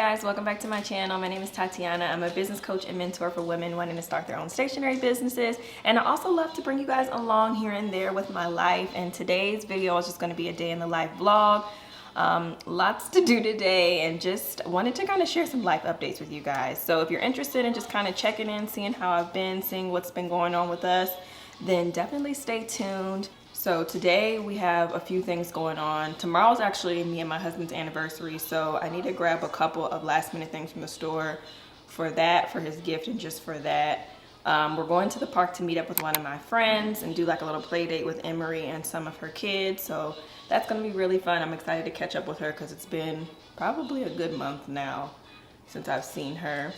guys, welcome back to my channel. My name is Tatiana. I'm a business coach and mentor for women wanting to start their own stationery businesses, and I also love to bring you guys along here and there with my life. And today's video is just going to be a day in the life vlog. Lots to do today, and just wanted to kind of share some life updates with you guys. So if you're interested in just kind of checking in, seeing how I've been, seeing what's been going on with us, then definitely stay tuned. So today we have a few things going on. Tomorrow's actually me and my husband's anniversary, so I need to grab a couple of last minute things from the store for that, for his gift, and just for that. We're going to the park to meet up with one of my friends and do like a little play date with Emery and some of her kids. So that's gonna be really fun. I'm excited to catch up with her because it's been probably a good month now since I've seen her.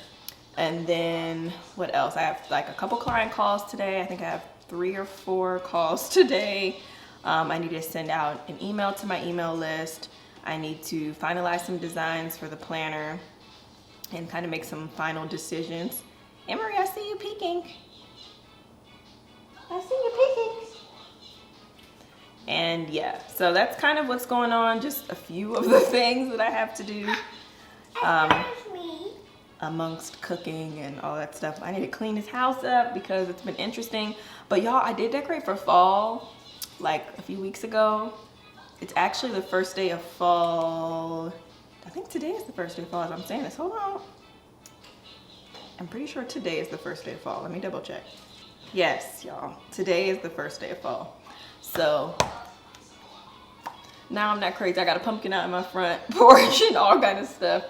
And then what else? I have like a couple client calls today. I think I have 3 or 4 calls today. I need to send out an email to my email list. I need to finalize some designs for the planner and kind of make some final decisions. Emery, I see you peeking. I see you peeking. And yeah, so that's kind of what's going on. Just a few of the things that I have to do. Amongst cooking and all that stuff. I need to clean this house up because it's been interesting. But y'all, I did decorate for fall like a few weeks ago. It's actually the first day of fall. I think today is the first day of fall as I'm saying this. Hold on. I'm pretty sure today is the first day of fall. Let me double check. Yes, y'all. Today is the first day of fall. So now I'm not crazy. I got a pumpkin out in my front porch and all kind of stuff.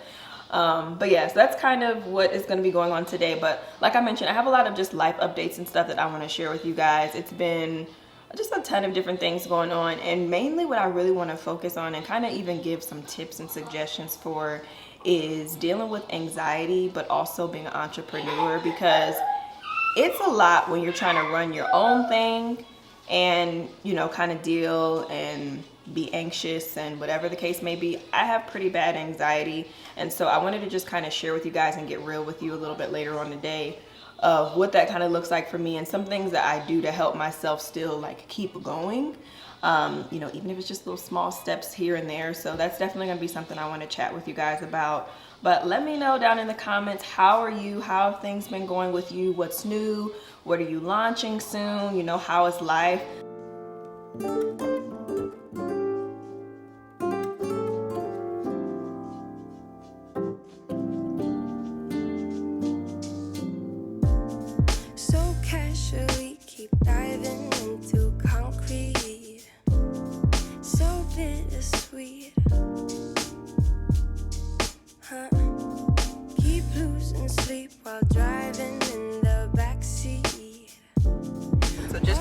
But yes, so that's kind of what is going to be going on today. But like I mentioned, I have a lot of just life updates and stuff that I want to share with you guys. It's been just a ton of different things going on, and mainly what I really want to focus on and kind of even give some tips and suggestions for is dealing with anxiety, but also being an entrepreneur, because it's a lot when you're trying to run your own thing and, you know, kind of deal and be anxious and whatever the case may be. I have pretty bad anxiety, and so I wanted to just kind of share with you guys and get real with you a little bit later on today of what that kind of looks like for me and some things that I do to help myself still like keep going, you know, even if it's just little small steps here and there. So that's definitely gonna be something I want to chat with you guys about. But let me know down in the comments, how are you? How have things been going with you? What's new? What are you launching soon? You know, how is life?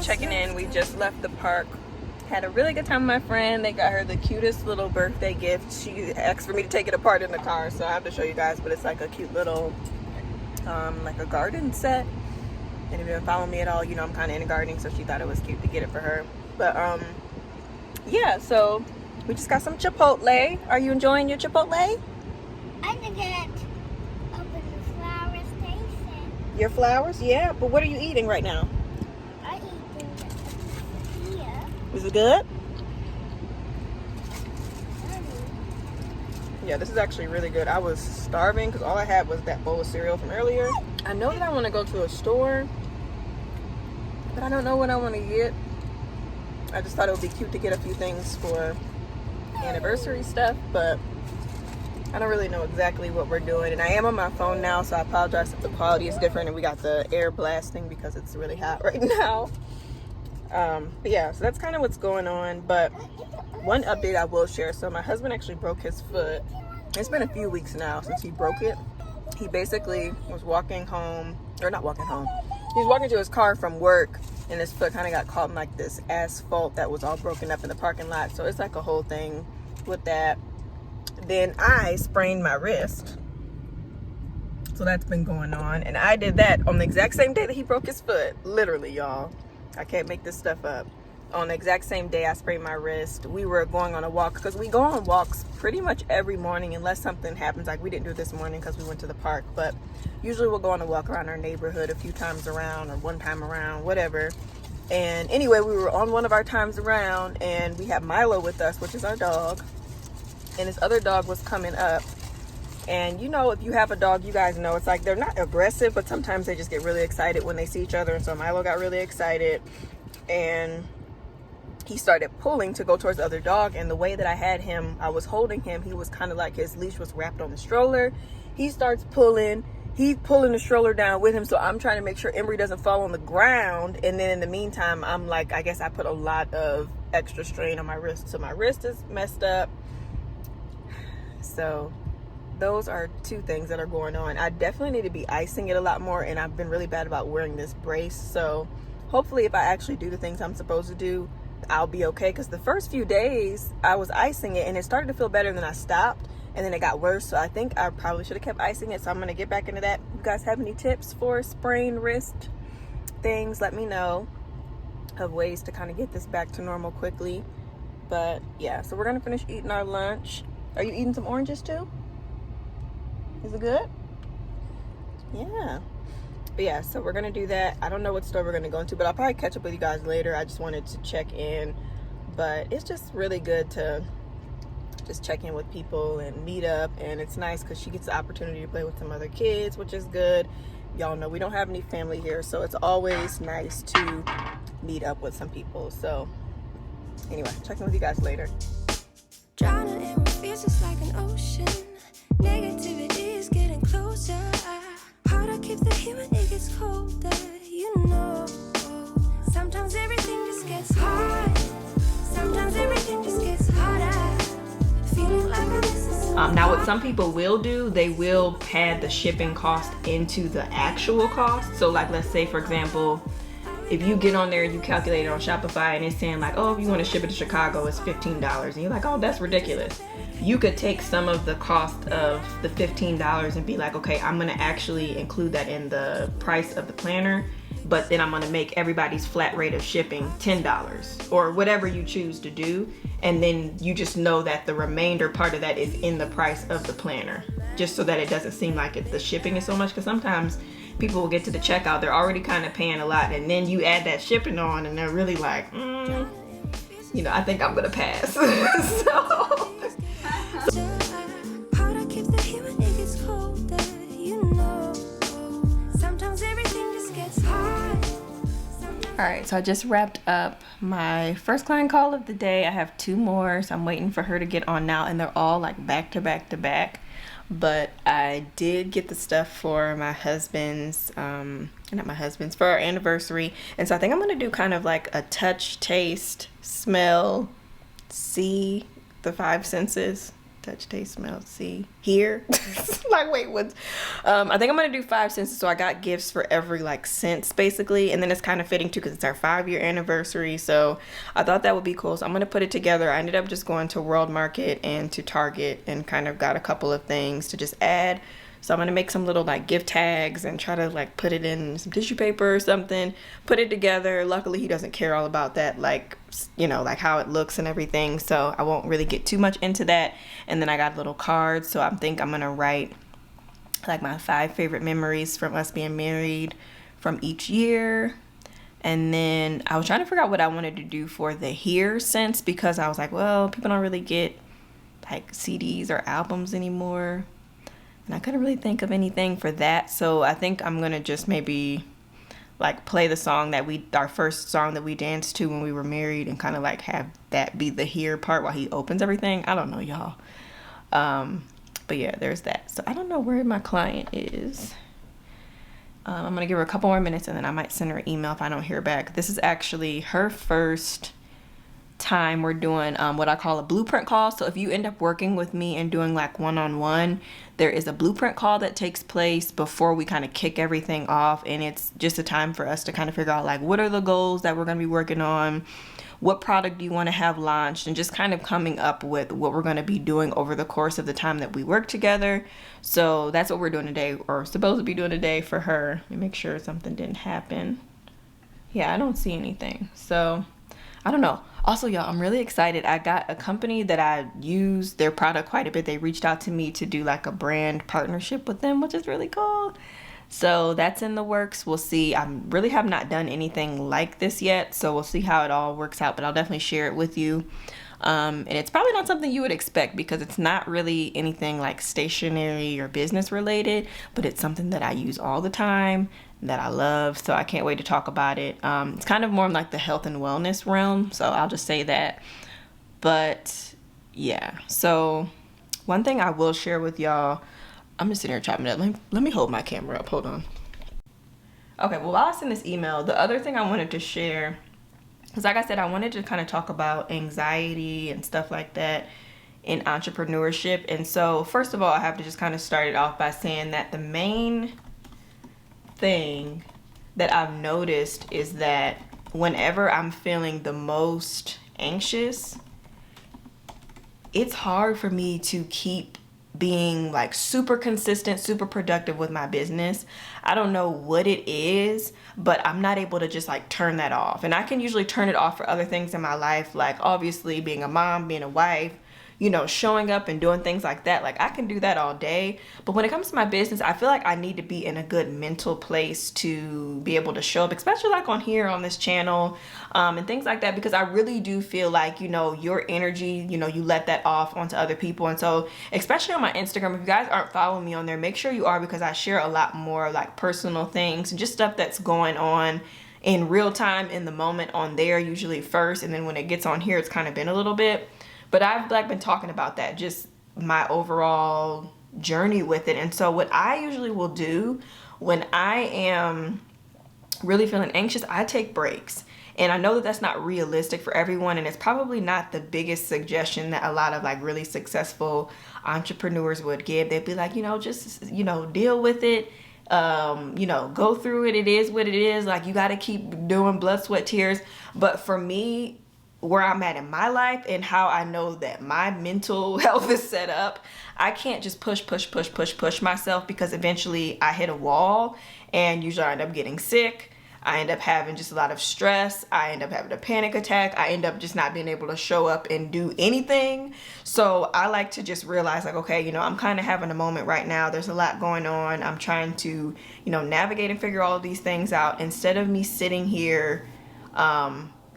Checking in. We just left the park, had a really good time with my friend. They got her the cutest little birthday gift. She asked for me to take it apart in the car, so I have to show you guys, but it's like a cute little like a garden set, and if you've been following me at all, you know I'm kind of into gardening, so she thought it was cute to get it for her. But yeah, so we just got some Chipotle. Are you enjoying your Chipotle? I think it open the flower station. Your flowers? Yeah, but what are you eating right now? Is it good? Yeah, this is actually really good. I was starving because all I had was that bowl of cereal from earlier. I know that I want to go to a store, but I don't know what I want to get. I just thought it would be cute to get a few things for anniversary stuff, but I don't really know exactly what we're doing. And I am on my phone now, so I apologize if the quality is different and we got the air blasting because it's really hot right now. But yeah, so that's kind of what's going on. But one update I will share. So my husband actually broke his foot. It's been a few weeks now since he broke it. He basically was walking home, or not walking home. He was walking to his car from work, and his foot kind of got caught in like this asphalt that was all broken up in the parking lot. So it's like a whole thing with that. Then I sprained my wrist. So that's been going on. And I did that on the exact same day that he broke his foot. Literally, y'all. I can't make this stuff up. On the exact same day I sprained my wrist, we were going on a walk, because we go on walks pretty much every morning unless something happens. Like we didn't do it this morning because we went to the park, but usually we'll go on a walk around our neighborhood a few times around, or one time around, whatever. And anyway, we were on one of our times around, and we have Milo with us, which is our dog, and this other dog was coming up, And you know, if you have a dog, you guys know it's like they're not aggressive, but sometimes they just get really excited when they see each other. And so Milo got really excited and he started pulling to go towards the other dog. And the way that I had him, I was holding him, he was kind of like his leash was wrapped on the stroller. He starts pulling, he's pulling the stroller down with him. So I'm trying to make sure Embry doesn't fall on the ground. And then in the meantime, I'm like, I guess I put a lot of extra strain on my wrist. So my wrist is messed up. So those are two things that are going on. I definitely need to be icing it a lot more, and I've been really bad about wearing this brace. So hopefully if I actually do the things I'm supposed to do, I'll be okay. Because the first few days I was icing it and it started to feel better, and then I stopped and then it got worse. So I think I probably should have kept icing it. So I'm going to get back into that. You guys have any tips for sprained wrist things? Let me know of ways to kind of get this back to normal quickly. But yeah, so we're going to finish eating our lunch. Are you eating some oranges too? Is it good? Yeah. But yeah, so we're gonna do that. I don't know what store we're gonna go into, but I'll probably catch up with you guys later. I just wanted to check in. But it's just really good to just check in with people and meet up. And it's nice because she gets the opportunity to play with some other kids, which is good. Y'all know we don't have any family here, so it's always nice to meet up with some people. So anyway, check in with you guys later. Drowning in what feels just like an ocean. Negativity is getting closer. Hard to keep the heat when it gets colder. You know, sometimes everything just gets hard. Sometimes everything just gets harder. Feeling like I'm missing. Now what some people will do, they will pad the shipping cost into the actual cost. So like, let's say for example, if you get on there and you calculate it on Shopify and it's saying like, oh, if you want to ship it to Chicago, it's $15. And you're like, oh, that's ridiculous. You could take some of the cost of the $15 and be like, okay, I'm going to actually include that in the price of the planner, but then I'm going to make everybody's flat rate of shipping $10 or whatever you choose to do. And then you just know that the remainder part of that is in the price of the planner, just so that it doesn't seem like the shipping is so much. Because sometimes people will get to the checkout, they're already kind of paying a lot, and then you add that shipping on and they're really like, you know, I think I'm gonna pass. Alright, so I just wrapped up my first client call of the day. I have 2 more, so I'm waiting for her to get on now, and they're all like back to back to back. But I did get the stuff for my husband's, not my husband's, for our anniversary. And so I think I'm going to do kind of like a touch, taste, smell, see, the 5 senses. Touch, taste, smell, see, hear. Like, wait, what? I think I'm going to do 5 senses. So I got gifts for every like sense basically. And then it's kind of fitting too because it's our 5-year anniversary. So I thought that would be cool. So I'm going to put it together. I ended up just going to World Market and to Target and kind of got a couple of things to just add. So I'm going to make some little like gift tags and try to like put it in some tissue paper or something, put it together. Luckily he doesn't care all about that, like, you know, like how it looks and everything. So I won't really get too much into that. And then I got little cards. So I think I'm going to write like my 5 favorite memories from us being married from each year. And then I was trying to figure out what I wanted to do for the hear sense, because I was like, well, people don't really get like CDs or albums anymore. And I couldn't really think of anything for that. So I think I'm going to just maybe like play the song that our first song that we danced to when we were married, and kind of like have that be the hear part while he opens everything. I don't know, y'all. But yeah, there's that. So I don't know where my client is. I'm going to give her a couple more minutes and then I might send her an email if I don't hear back. This is actually her first time we're doing what I call a blueprint call. So if you end up working with me and doing like one-on-one, there is a blueprint call that takes place before we kind of kick everything off, and it's just a time for us to kind of figure out like what are the goals that we're going to be working on, what product do you want to have launched, and just kind of coming up with what we're going to be doing over the course of the time that we work together. So that's what we're doing today, or supposed to be doing today for her. Let me make sure something didn't happen. Yeah, I don't see anything. So I don't know. Also, y'all, I'm really excited. I got a company that I use their product quite a bit. They reached out to me to do like a brand partnership with them, which is really cool. So that's in the works. We'll see. I really have not done anything like this yet, so we'll see how it all works out, but I'll definitely share it with you. And it's probably not something you would expect because it's not really anything like stationary or business related, but it's something that I use all the time, that I love, so I can't wait to talk about it. It's kind of more in like the health and wellness realm, so I'll just say that. But yeah, so one thing I will share with y'all, I'm just sitting here chopping it up. Let me hold my camera up. Hold on. Okay, well, while I send this email, the other thing I wanted to share, because like I said, I wanted to kind of talk about anxiety and stuff like that in entrepreneurship. And so first of all, I have to just kind of start it off by saying that the main thing that I've noticed is that whenever I'm feeling the most anxious, it's hard for me to keep being like super consistent, super productive with my business. I don't know what it is, but I'm not able to just like turn that off. And I can usually turn it off for other things in my life, like obviously being a mom, being a wife, you know, showing up and doing things like that. Like I can do that all day. But when it comes to my business, I feel like I need to be in a good mental place to be able to show up, especially like on here on this channel, and things like that, because I really do feel like, you know, your energy, you know, you let that off onto other people. And so especially on my Instagram, if you guys aren't following me on there, make sure you are, because I share a lot more like personal things and just stuff that's going on in real time in the moment on there, usually first. And then when it gets on here, it's kind of been a little bit. But I've like been talking about that, just my overall journey with it. And so what I usually will do when I am really feeling anxious, I take breaks. And I know that that's not realistic for everyone, and it's probably not the biggest suggestion that a lot of like really successful entrepreneurs would give. They'd be like, you know, just, you know, deal with it. You know, go through it. It is what it is. Like you got to keep doing blood, sweat, tears. But for me, where I'm at in my life and how I know that my mental health is set up, I can't just push myself, because eventually I hit a wall and usually I end up getting sick. I end up having just a lot of stress. I end up having a panic attack. I end up just not being able to show up and do anything. So I like to just realize like, okay, you know, I'm kind of having a moment right now. There's a lot going on. I'm trying to, you know, navigate and figure all of these things out, instead of me sitting here,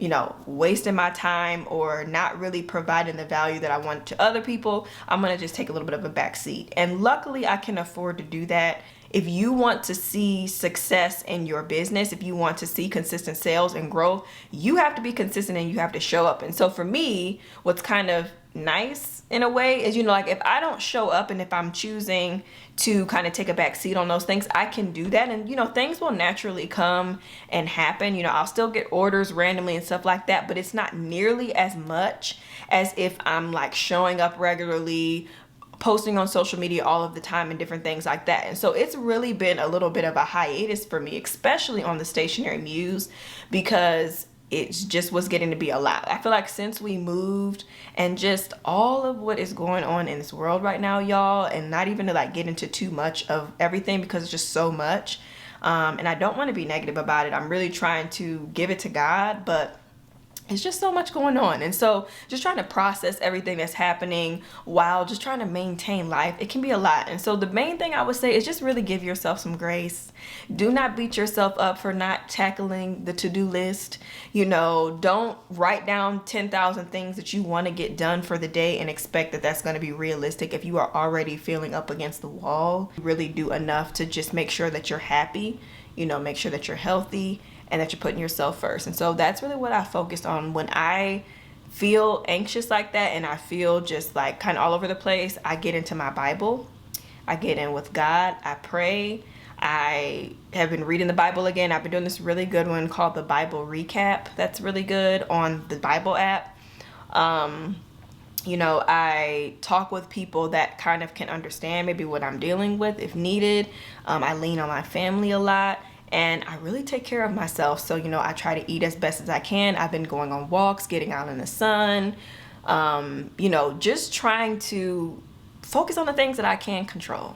you know, wasting my time or not really providing the value that I want to other people. I'm gonna just take a little bit of a back seat. And luckily I can afford to do that. If you want to see success in your business, if you want to see consistent sales and growth, you have to be consistent and you have to show up. And so for me, what's kind of nice in a way is, you know, like if I don't show up and if I'm choosing to kind of take a back seat on those things, I can do that. And, you know, things will naturally come and happen. You know, I'll still get orders randomly and stuff like that, but it's not nearly as much as if I'm like showing up regularly, posting on social media all of the time and different things like that. And so it's really been a little bit of a hiatus for me, especially on the stationary Muse, because it just was getting to be a lot. I feel like since we moved and just all of what is going on in this world right now, y'all, and not even to like get into too much of everything because it's just so much. And I don't want to be negative about it. I'm really trying to give it to God, but it's just so much going on. And so just trying to process everything that's happening while just trying to maintain life, it can be a lot. And so the main thing I would say is just really give yourself some grace. Do not beat yourself up for not tackling the to-do list. You know, don't write down 10,000 things that you want to get done for the day and expect that that's going to be realistic if you are already feeling up against the wall. Really do enough to just make sure that you're happy, you know, make sure that you're healthy, and that you're putting yourself first. And so that's really what I focused on when I feel anxious like that and I feel just like kind of all over the place. I get into my Bible. I get in with God. I pray. I have been reading the Bible again. I've been doing this really good one called the Bible Recap. That's really good on the Bible app. You know, I talk with people that kind of can understand maybe what I'm dealing with if needed. I lean on my family a lot. And I really take care of myself. So, you know, I try to eat as best as I can. I've been going on walks, getting out in the sun, you know, just trying to focus on the things that I can control.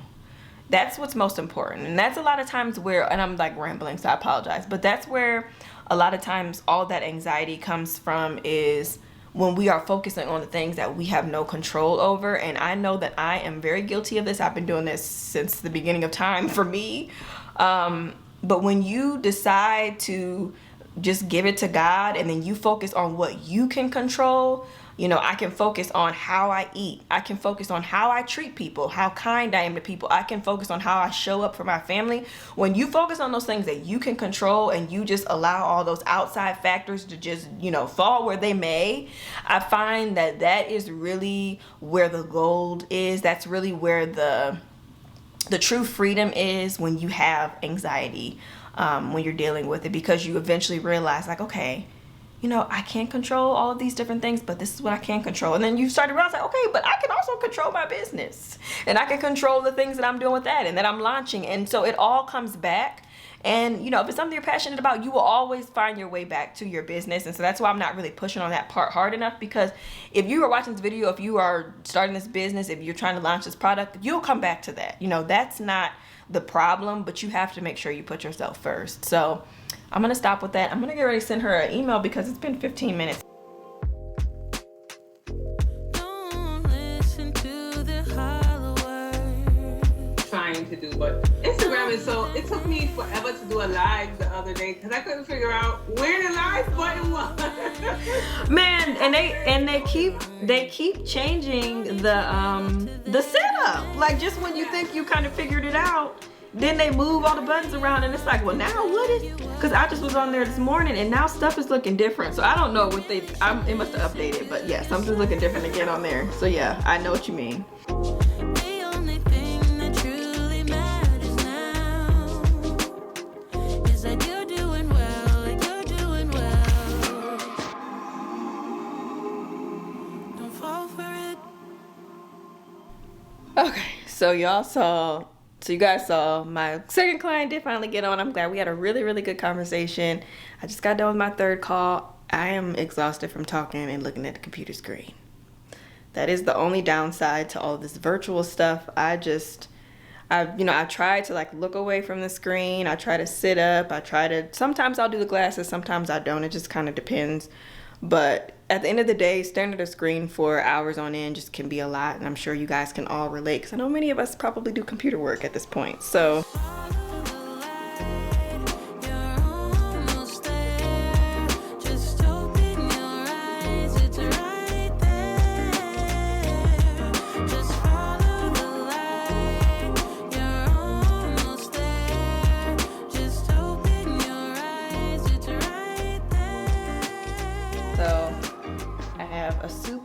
That's what's most important. And that's a lot of times where, and I'm like rambling, so I apologize, but that's where a lot of times all that anxiety comes from, is when we are focusing on the things that we have no control over. And I know that I am very guilty of this. I've been doing this since the beginning of time for me. But when you decide to just give it to God and then you focus on what you can control, you know, I can focus on how I eat. I can focus on how I treat people, how kind I am to people. I can focus on how I show up for my family. When you focus on those things that you can control and you just allow all those outside factors to just, you know, fall where they may, I find that that is really where the gold is. That's really where the true freedom is, when you have anxiety, when you're dealing with it, because you eventually realize, like, okay, you know, I can't control all of these different things, but this is what I can control. And then you start to realize, like, okay, but I can also control my business, and I can control the things that I'm doing with that and that I'm launching. And so it all comes back. And, you know, if it's something you're passionate about, you will always find your way back to your business. And so that's why I'm not really pushing on that part hard enough, because if you are watching this video, if you are starting this business, if you're trying to launch this product, you'll come back to that. You know, that's not the problem, but you have to make sure you put yourself first. So I'm going to stop with that. I'm going to get ready to send her an email because it's been 15 minutes. Trying to do, but Instagram is so, it took me forever to do a live the other day because I couldn't figure out where the live button was. Man, and they keep changing the setup. Like, just when you think you kind of figured it out, then they move all the buttons around, and it's like, well, now what is? Because I just was on there this morning, and now stuff is looking different. So I don't know what it must have updated, but yeah, something's looking different again on there. So yeah, I know what you mean. Okay, so you guys saw my second client did finally get on. I'm glad we had a really, really good conversation. I just got done with my third call. I am exhausted from talking and looking at the computer screen. That is the only downside to all this virtual stuff. I try to like look away from the screen. I try to sit up. Sometimes I'll do the glasses, sometimes I don't. It just kind of depends. But at the end of the day, staring at a screen for hours on end just can be a lot. And I'm sure you guys can all relate, because I know many of us probably do computer work at this point. So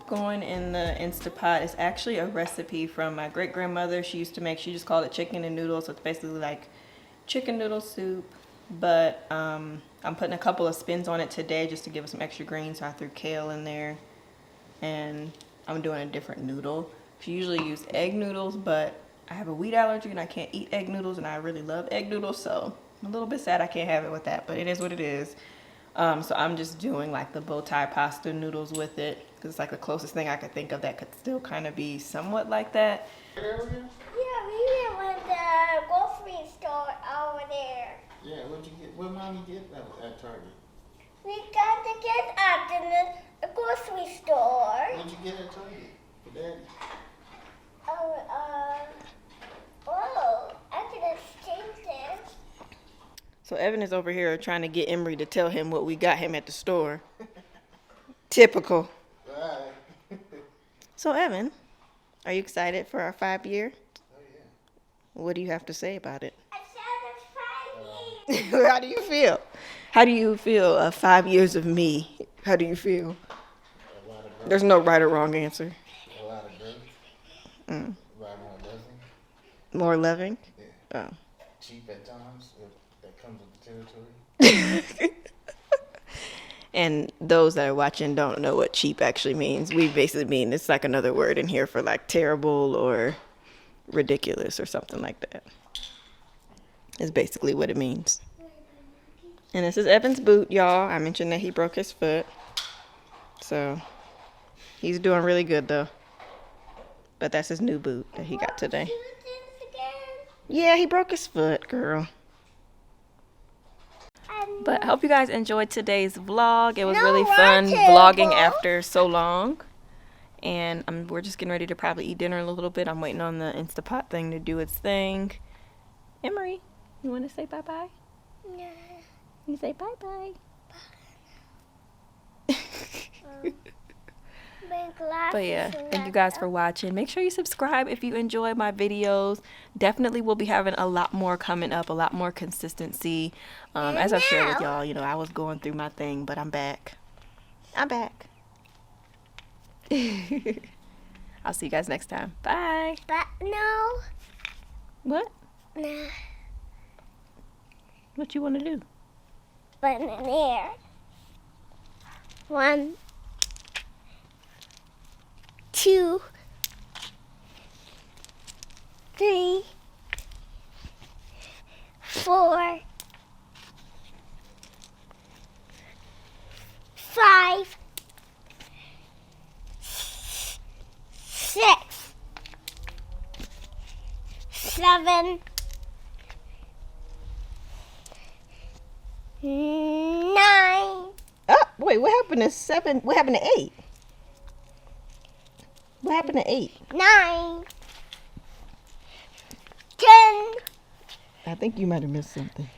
going in the Instapot is actually a recipe from my great-grandmother. She used to make, she just called it chicken and noodles, so it's basically like chicken noodle soup, but I'm putting a couple of spins on it today just to give it some extra green. So I threw kale in there, and I'm doing a different noodle. She usually use egg noodles, but I have a wheat allergy and I can't eat egg noodles, and I really love egg noodles, so I'm a little bit sad I can't have it with that, but it is what it is. So I'm just doing like the bow tie pasta noodles with it, because it's like the closest thing I could think of that could still kind of be somewhat like that. Yeah, we went to the grocery store over there. Yeah, what'd you get? What mommy get at Target? We got the kids out in the grocery store. What'd you get at Target for Daddy? I could exchange this. So Evan is over here trying to get Emery to tell him what we got him at the store. Typical. Right. So Evan, are you excited for our 5-year? Oh yeah. What do you have to say about it? I said it's 5 years. How do you feel? How do you feel 5 years of me? How do you feel? A lot of growth. There's no right or wrong answer. A lot of growth. Mm. Right, more loving. More loving? Yeah. Oh. Cheap at times. That comes with the territory. And those that are watching don't know what cheap actually means. We basically mean it's like another word in here for like terrible or ridiculous or something like that. Is basically what it means. And this is Evan's boot, y'all. I mentioned that he broke his foot. So he's doing really good though. But that's his new boot that he got today. Yeah, he broke his foot, girl. But I hope you guys enjoyed today's vlog. It was really fun vlogging after so long. And we're just getting ready to probably eat dinner in a little bit. I'm waiting on the Instapot thing to do its thing. Emery, You want to say bye-bye? No. You say bye-bye. But yeah, thank you guys for watching. Make sure you subscribe if you enjoy my videos. Definitely will be having a lot more coming up, a lot more consistency. As I've shared with y'all, you know, I was going through my thing, but I'm back. I'm back. I'll see you guys next time. Bye. But no. What? Nah. What you want to do? But in the air. 1, 2, 3, 4, 5, 6, 7, 9. Oh, wait, what happened to 7? What happened to 8? What happened to 8? 9, 10. I think you might have missed something.